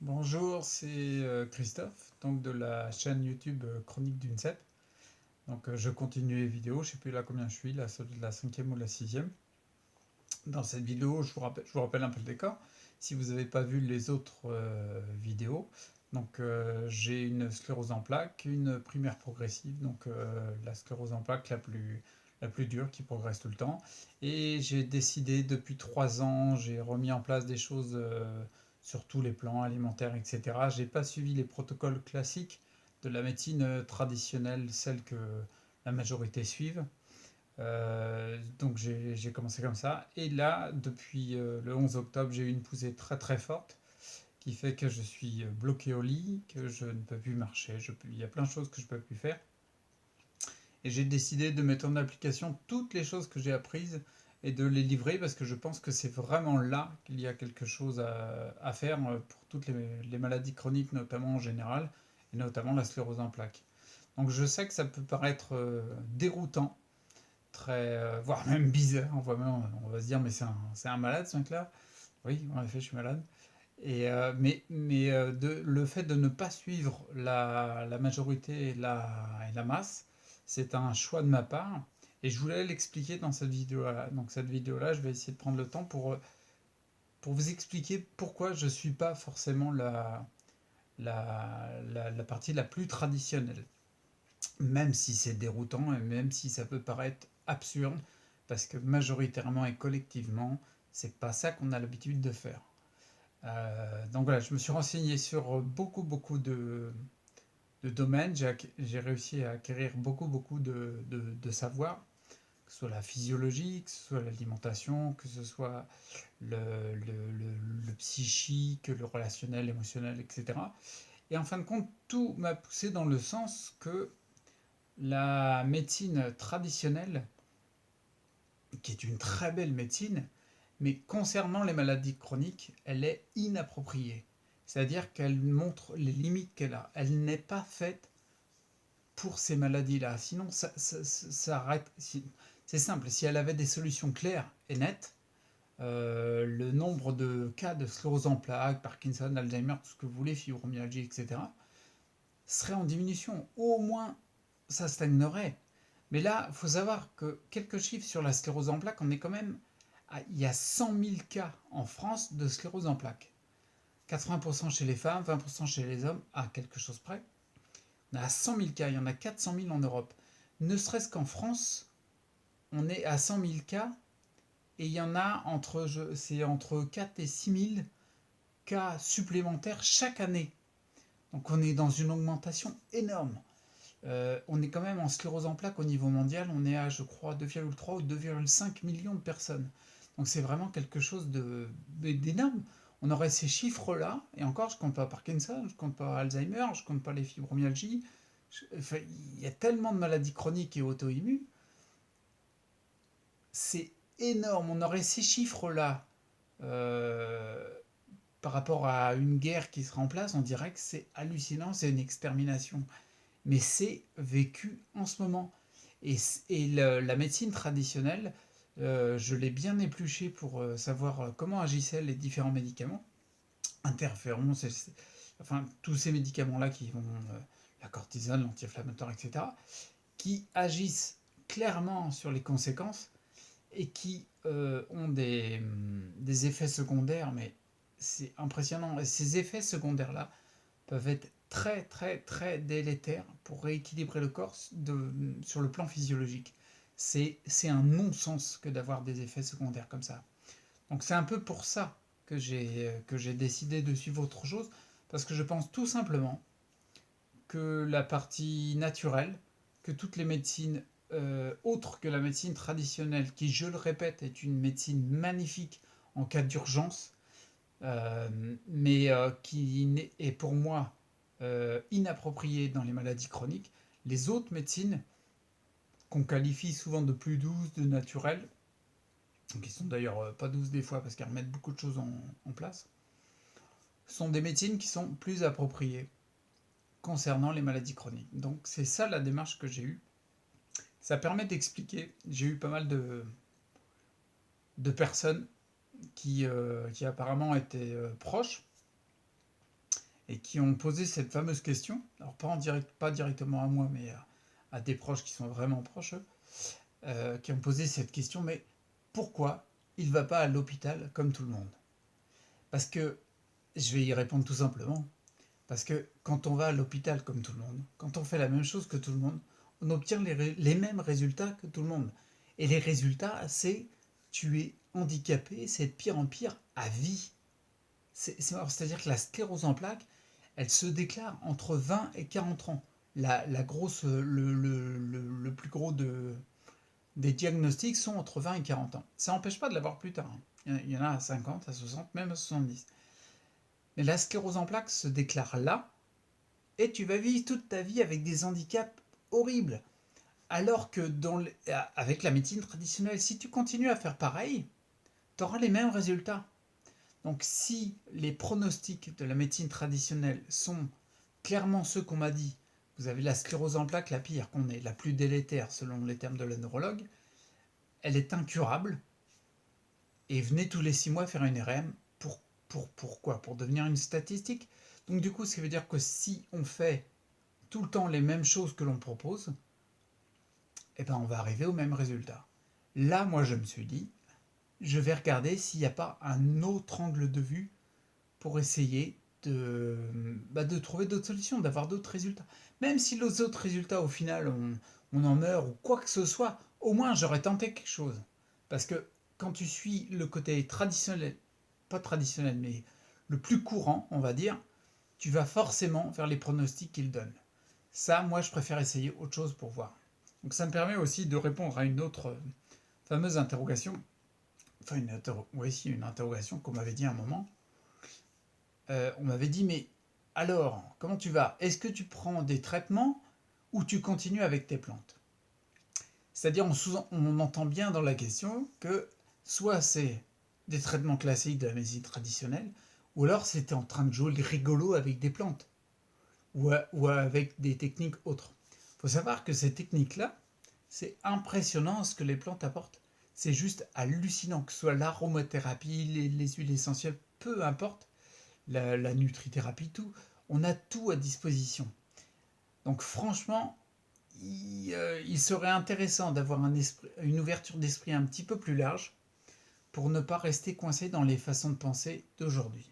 Bonjour, c'est Christophe, donc de la chaîne YouTube Chronique d'une cèpe. Donc je continue les vidéos, je sais plus là combien je suis, là c'est la cinquième ou la sixième. Dans cette vidéo, je vous rappelle un peu le décor. Si vous n'avez pas vu les autres vidéos, donc j'ai une sclérose en plaques, une primaire progressive, donc la sclérose en plaques la plus dure qui progresse tout le temps. Et j'ai décidé depuis 3 ans, j'ai remis en place des choses sur tous les plans alimentaires, etc. J'ai pas suivi les protocoles classiques de la médecine traditionnelle, celle que la majorité suivent. Donc j'ai commencé comme ça. Et là, depuis le 11 octobre, j'ai eu une poussée très très forte qui fait que je suis bloqué au lit, que je ne peux plus marcher, il y a plein de choses que je ne peux plus faire. Et j'ai décidé de mettre en application toutes les choses que j'ai apprises et de les livrer parce que je pense que c'est vraiment là qu'il y a quelque chose à faire pour toutes les maladies chroniques, notamment en général, et notamment la sclérose en plaques. Donc je sais que ça peut paraître déroutant, très, voire même bizarre. On va se dire, mais c'est un malade ce mec-là. Oui, en effet, je suis malade. Mais le fait de ne pas suivre la majorité et la masse, c'est un choix de ma part. Et je voulais l'expliquer dans cette vidéo-là. Donc cette vidéo-là, je vais essayer de prendre le temps pour vous expliquer pourquoi je ne suis pas forcément la partie la plus traditionnelle. Même si c'est déroutant et même si ça peut paraître absurde, parce que majoritairement et collectivement, c'est pas ça qu'on a l'habitude de faire. Donc voilà, je me suis renseigné sur beaucoup de domaines. J'ai réussi à acquérir beaucoup de savoir, que ce soit la physiologie, que ce soit l'alimentation, que ce soit le, le psychique, le relationnel, l'émotionnel, etc. Et en fin de compte, tout m'a poussé dans le sens que la médecine traditionnelle, qui est une très belle médecine, mais concernant les maladies chroniques, elle est inappropriée. C'est-à-dire qu'elle montre les limites qu'elle a. Elle n'est pas faite pour ces maladies-là. Sinon, ça arrête. C'est simple, si elle avait des solutions claires et nettes, le nombre de cas de sclérose en plaques, Parkinson, Alzheimer, tout ce que vous voulez, fibromyalgie, etc., serait en diminution. Au moins, ça stagnerait. Mais là, il faut savoir que quelques chiffres sur la sclérose en plaques, on est quand même il y a 100 000 cas en France de sclérose en plaques. 80% chez les femmes, 20% chez les hommes, à quelque chose près. On est à 100 000 cas, il y en a 400 000 en Europe. Ne serait-ce qu'en France, on est à 100 000 cas et il y en a entre 4 et 6 000 cas supplémentaires chaque année. Donc on est dans une augmentation énorme. On est quand même en sclérose en plaques au niveau mondial, on est à je crois 2,3 ou 2,5 millions de personnes. Donc c'est vraiment quelque chose d'énorme. On aurait ces chiffres-là, et encore je compte pas Parkinson, je compte pas Alzheimer, je compte pas les fibromyalgies. Enfin, il y a tellement de maladies chroniques et auto-immunes, c'est énorme. On aurait ces chiffres-là euh, par rapport à une guerre qui se remplace, on dirait que c'est hallucinant, c'est une extermination. Mais c'est vécu en ce moment. Et la médecine traditionnelle, je l'ai bien épluché pour savoir comment agissaient les différents médicaments, interférons, enfin tous ces médicaments-là qui vont, la cortisone, l'anti-inflammatoire, etc., qui agissent clairement sur les conséquences et qui ont des effets secondaires, mais c'est impressionnant. Et ces effets secondaires-là peuvent être très très très délétères pour rééquilibrer le corps sur le plan physiologique. C'est un non-sens que d'avoir des effets secondaires comme ça. Donc c'est un peu pour ça que j'ai décidé de suivre autre chose, parce que je pense tout simplement que la partie naturelle, que toutes les médecines autres que la médecine traditionnelle, qui je le répète est une médecine magnifique en cas d'urgence, mais qui est pour moi inappropriée dans les maladies chroniques. Les autres médecines, qu'on qualifie souvent de plus douces, de naturelles, qui sont d'ailleurs pas douces des fois parce qu'elles remettent beaucoup de choses en place, sont des médecines qui sont plus appropriées concernant les maladies chroniques. Donc c'est ça la démarche que j'ai eue. Ça permet d'expliquer. J'ai eu pas mal de personnes qui apparemment étaient proches et qui ont posé cette fameuse question, alors pas directement à moi, mais à des proches qui sont vraiment proches, qui ont posé cette question, mais pourquoi il ne va pas à l'hôpital comme tout le monde? Parce que, je vais y répondre tout simplement, parce que quand on va à l'hôpital comme tout le monde, quand on fait la même chose que tout le monde, on obtient les mêmes résultats que tout le monde. Et les résultats, c'est tu es handicapé, c'est de pire en pire à vie. C'est-à-dire que la sclérose en plaques, elle se déclare entre 20 et 40 ans. La grosse, le plus gros des diagnostics sont entre 20 et 40 ans. Ça n'empêche pas de l'avoir plus tard, hein. Il y en a à 50, à 60, même à 70. Mais la sclérose en plaques se déclare là, et tu vas vivre toute ta vie avec des handicaps horribles. Alors que avec la médecine traditionnelle, si tu continues à faire pareil, tu auras les mêmes résultats. Donc si les pronostics de la médecine traditionnelle sont clairement ceux qu'on m'a dit, vous avez la sclérose en plaques la pire qu'on ait, la plus délétère selon les termes de la neurologue, elle est incurable, et venez tous les 6 mois faire une RM. Pourquoi? Pour devenir une statistique. Donc du coup, ça veut dire que si on fait tout le temps les mêmes choses que l'on propose, eh ben on va arriver au même résultat. Là, moi, je me suis dit, je vais regarder s'il n'y a pas un autre angle de vue pour essayer de trouver d'autres solutions, d'avoir d'autres résultats. Même si les autres résultats, au final, on en meurt ou quoi que ce soit, au moins j'aurais tenté quelque chose. Parce que quand tu suis le côté traditionnel, pas traditionnel, mais le plus courant, on va dire, tu vas forcément faire les pronostics qu'il donne. Ça, moi, je préfère essayer autre chose pour voir. Donc ça me permet aussi de répondre à une autre fameuse interrogation, enfin une interrogation qu'on m'avait dit à un moment. On m'avait dit, mais alors, comment tu vas? Est-ce que tu prends des traitements ou tu continues avec tes plantes? C'est-à-dire, on entend bien dans la question que soit c'est des traitements classiques de la médecine traditionnelle, ou alors c'était en train de jouer le rigolo avec des plantes, ou avec des techniques autres. Il faut savoir que ces techniques-là, c'est impressionnant ce que les plantes apportent. C'est juste hallucinant, que ce soit l'aromathérapie, les huiles essentielles, peu importe, la nutrithérapie, tout. On a tout à disposition. Donc franchement, il serait intéressant d'avoir une ouverture d'esprit un petit peu plus large pour ne pas rester coincé dans les façons de penser d'aujourd'hui.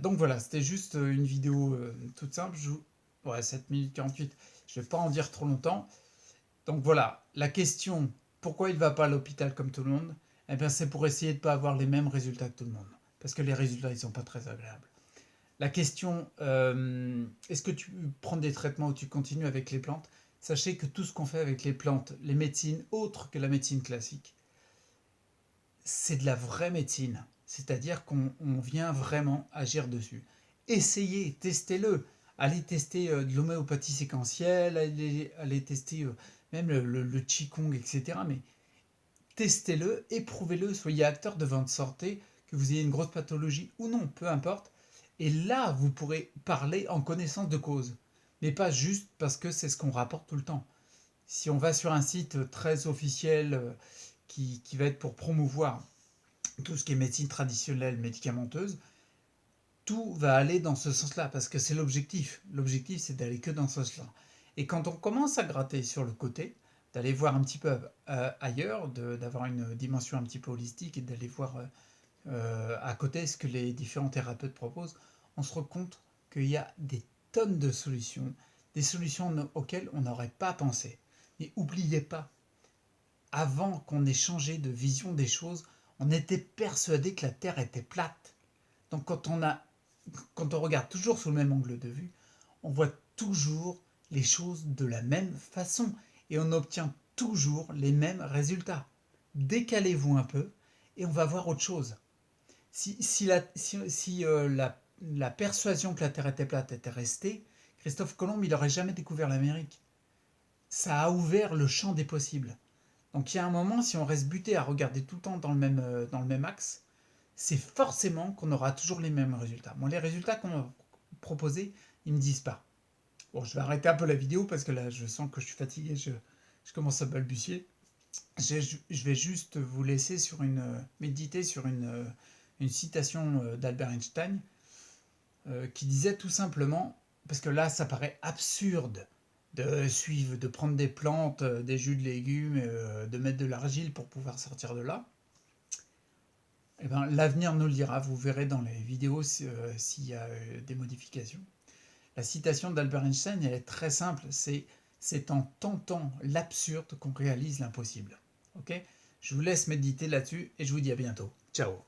Donc voilà, c'était juste une vidéo toute simple. Ouais, 7 minutes 48, je ne vais pas en dire trop longtemps. Donc voilà, la question, pourquoi il ne va pas à l'hôpital comme tout le monde? Eh bien c'est pour essayer de ne pas avoir les mêmes résultats que tout le monde. Parce que les résultats, ils ne sont pas très agréables. La question, est-ce que tu prends des traitements ou tu continues avec les plantes? Sachez que tout ce qu'on fait avec les plantes, les médecines autres que la médecine classique, c'est de la vraie médecine. C'est-à-dire qu'on vient vraiment agir dessus. Essayez, testez-le. Allez tester de l'homéopathie séquentielle, allez tester même le Qigong, etc. Mais testez-le, éprouvez-le, soyez acteur de votre santé, que vous ayez une grosse pathologie ou non, peu importe. Et là, vous pourrez parler en connaissance de cause. Mais pas juste parce que c'est ce qu'on rapporte tout le temps. Si on va sur un site très officiel qui va être pour promouvoir tout ce qui est médecine traditionnelle, médicamenteuse, tout va aller dans ce sens-là, parce que c'est l'objectif. L'objectif, c'est d'aller que dans ce sens-là. Et quand on commence à gratter sur le côté, d'aller voir un petit peu ailleurs, d'avoir une dimension un petit peu holistique et d'aller voir à côté ce que les différents thérapeutes proposent, on se rend compte qu'il y a des tonnes de solutions, des solutions auxquelles on n'aurait pas pensé. Mais n'oubliez pas, avant qu'on ait changé de vision des choses, on était persuadé que la Terre était plate. Donc quand on regarde toujours sous le même angle de vue, on voit toujours les choses de la même façon et on obtient toujours les mêmes résultats. Décalez-vous un peu et on va voir autre chose. Si la persuasion que la Terre était plate était restée, Christophe Colomb il n'aurait jamais découvert l'Amérique. Ça a ouvert le champ des possibles. Donc il y a un moment, si on reste buté à regarder tout le temps dans le même axe, c'est forcément qu'on aura toujours les mêmes résultats. Moi, les résultats qu'on m'a proposés, ils me disent pas. Bon, je vais arrêter un peu la vidéo parce que là, je sens que je suis fatigué, je commence à balbutier. Je vais juste vous laisser méditer sur une citation d'Albert Einstein. qui disait tout simplement, parce que là ça paraît absurde de suivre, de prendre des plantes, des jus de légumes, de mettre de l'argile pour pouvoir sortir de là. Eh ben, l'avenir nous le dira, vous verrez dans les vidéos s'il y a des modifications. La citation d'Albert Einstein, elle est très simple, c'est en tentant l'absurde qu'on réalise l'impossible. Ok? Je vous laisse méditer là-dessus et je vous dis à bientôt. Ciao!